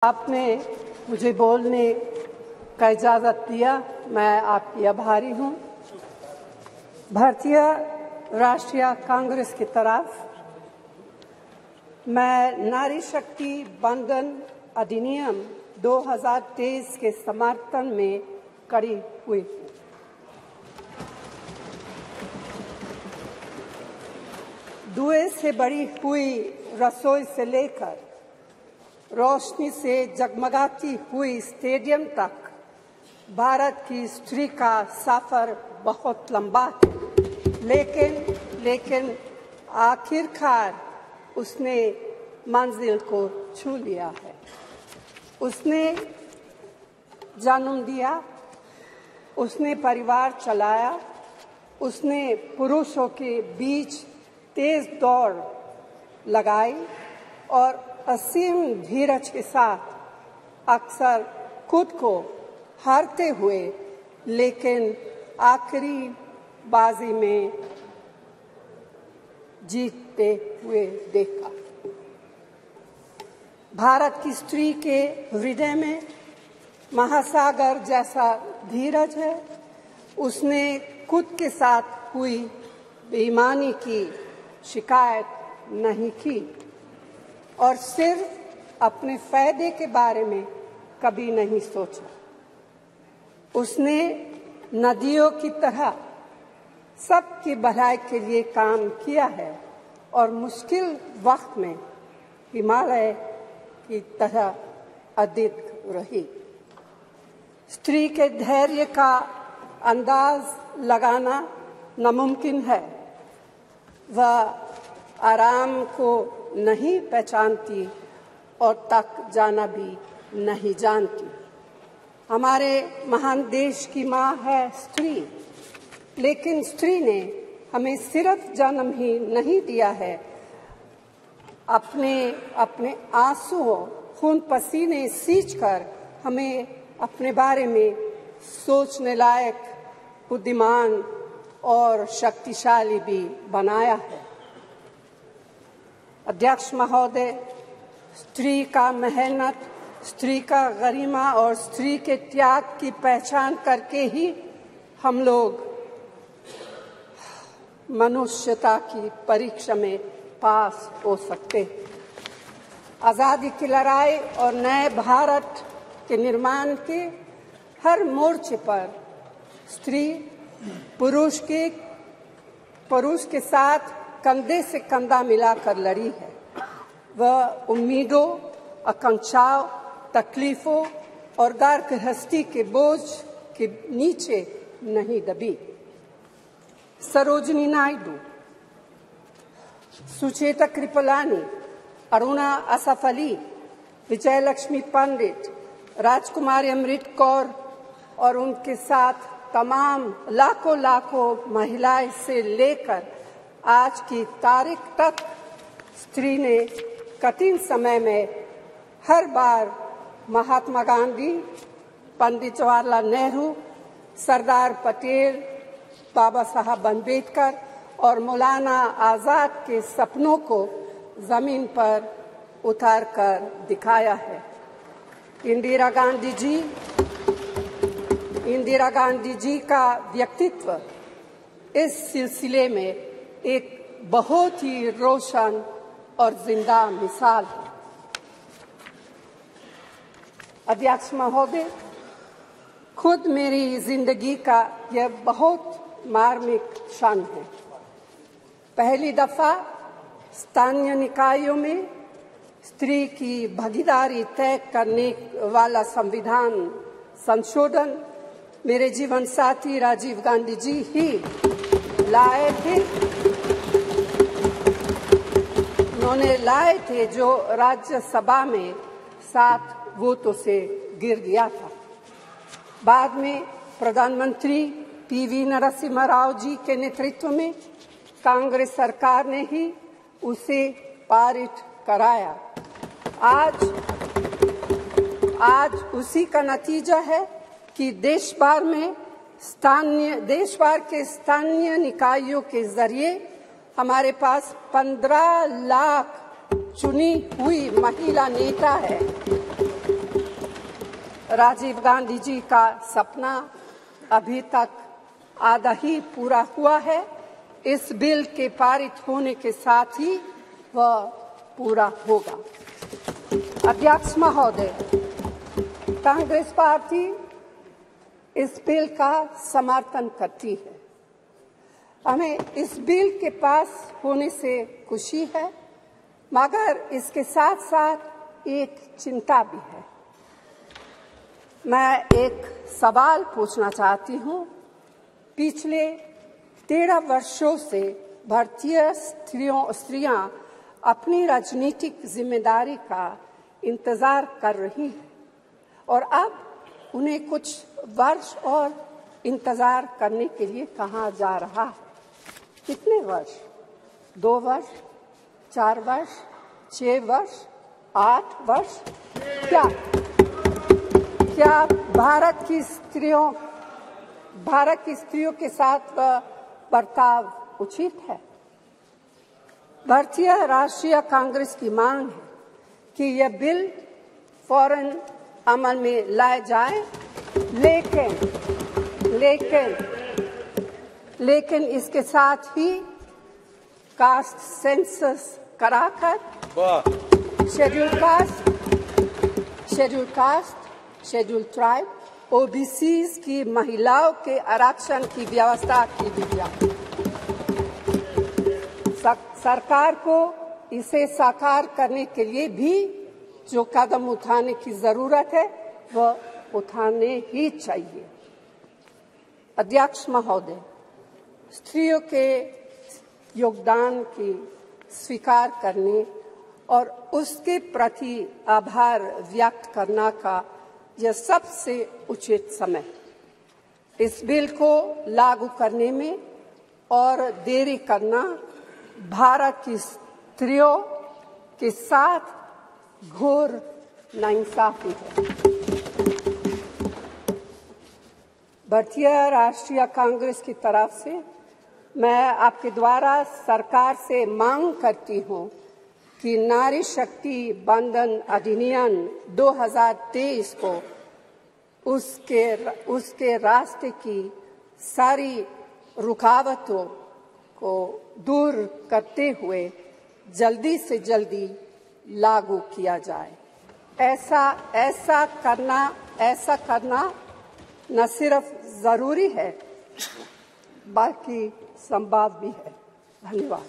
आपने मुझे बोलने का इजाज़त दिया, मैं आपकी आभारी हूँ। भारतीय राष्ट्रीय कांग्रेस की तरफ मैं नारी शक्ति बंधन अधिनियम 2023 के समर्थन में खड़ी हुई हूँ। धुएं से भरी हुई रसोई से लेकर रोशनी से जगमगाती हुई स्टेडियम तक भारत की स्त्री का सफर बहुत लंबा है, लेकिन आखिरकार उसने मंजिल को छू लिया है। उसने जन्म दिया, उसने परिवार चलाया, उसने पुरुषों के बीच तेज दौड़ लगाई और असीम धीरज के साथ अक्सर खुद को हारते हुए लेकिन आखिरी बाजी में जीतते हुए देखा। भारत की स्त्री के हृदय में महासागर जैसा धीरज है। उसने खुद के साथ हुई बेईमानी की शिकायत नहीं की और सिर्फ अपने फायदे के बारे में कभी नहीं सोचा। उसने नदियों की तरह सबकी भलाई के लिए काम किया है और मुश्किल वक्त में हिमालय की तरह अडिग रही। स्त्री के धैर्य का अंदाज लगाना नामुमकिन है। वह आराम को नहीं पहचानती और तक जाना भी नहीं जानती। हमारे महान देश की माँ है स्त्री, लेकिन स्त्री ने हमें सिर्फ जन्म ही नहीं दिया है, अपने आंसुओं खून पसीने सींचकर हमें अपने बारे में सोचने लायक, बुद्धिमान और शक्तिशाली भी बनाया है। अध्यक्ष महोदय, स्त्री का मेहनत, स्त्री का गरिमा और स्त्री के त्याग की पहचान करके ही हम लोग मनुष्यता की परीक्षा में पास हो सकते हैं। आज़ादी की लड़ाई और नए भारत के निर्माण के हर मोर्चे पर स्त्री पुरुष के साथ कंधे से कंधा मिलाकर लड़ी है। वह उम्मीदों, आकांक्षाओं, तकलीफों और घर गृहस्थी के बोझ के नीचे नहीं दबी। सरोजिनी नायडू, सुचेता कृपलानी, अरुणा असफ अली, विजयलक्ष्मी पंडित, राजकुमारी अमृत कौर और उनके साथ तमाम लाखों महिलाएं से लेकर आज की तारीख तक स्त्री ने कठिन समय में हर बार महात्मा गांधी, पंडित जवाहरलाल नेहरू, सरदार पटेल, बाबा साहब अम्बेडकर और मौलाना आज़ाद के सपनों को जमीन पर उतार कर दिखाया है। इंदिरा गांधी जी का व्यक्तित्व इस सिलसिले में एक बहुत ही रोशन और जिंदा मिसाल है। अध्यक्ष महोदय, खुद मेरी जिंदगी का यह बहुत मार्मिक क्षण है। पहली दफा स्थानीय निकायों में स्त्री की भागीदारी तय करने वाला संविधान संशोधन मेरे जीवन साथी राजीव गांधी जी ही लाए थे। उन्होंने लाए थे जो राज्यसभा में 7 वोटों से गिर गया था। बाद में प्रधानमंत्री पीवी नरसिम्हा राव जी के नेतृत्व में कांग्रेस सरकार ने ही उसे पारित कराया। आज उसी का नतीजा है कि देश भर के स्थानीय निकायों के जरिए हमारे पास 15 लाख चुनी हुई महिला नेता है। राजीव गांधी जी का सपना अभी तक आधा ही पूरा हुआ है। इस बिल के पारित होने के साथ ही वह पूरा होगा। अध्यक्ष महोदय, कांग्रेस पार्टी इस बिल का समर्थन करती है। हमें इस बिल के पास होने से खुशी है, मगर इसके साथ साथ एक चिंता भी है। मैं एक सवाल पूछना चाहती हूँ। पिछले 13 वर्षों से भारतीय स्त्रियां अपनी राजनीतिक जिम्मेदारी का इंतजार कर रही हैं और अब उन्हें कुछ वर्ष और इंतजार करने के लिए कहा जा रहा है। कितने वर्ष? 2 वर्ष, 4 वर्ष, 6 वर्ष, 8 वर्ष? क्या भारत की स्त्रियों के साथ बर्ताव उचित है? भारतीय राष्ट्रीय कांग्रेस की मांग है कि यह बिल फौरन अमल में लाया जाए, लेकिन इसके साथ ही कास्ट सेंसस कराकर schedule caste, schedule tribe, OBCs की महिलाओं के आरक्षण की व्यवस्था की गई। सरकार को इसे साकार करने के लिए भी जो कदम उठाने की जरूरत है वह उठाने ही चाहिए। अध्यक्ष महोदय, स्त्रियों के योगदान की स्वीकार करने और उसके प्रति आभार व्यक्त करना का यह सबसे उचित समय। इस बिल को लागू करने में और देरी करना भारत की स्त्रियों के साथ घोर नाइंसाफी है। भारतीय राष्ट्रीय कांग्रेस की तरफ से मैं आपके द्वारा सरकार से मांग करती हूं कि नारी शक्ति बंधन अधिनियम 2023 को उसके रास्ते की सारी रुकावटों को दूर करते हुए जल्दी से जल्दी लागू किया जाए। ऐसा करना न सिर्फ जरूरी है बल्कि संभव भी है। धन्यवाद।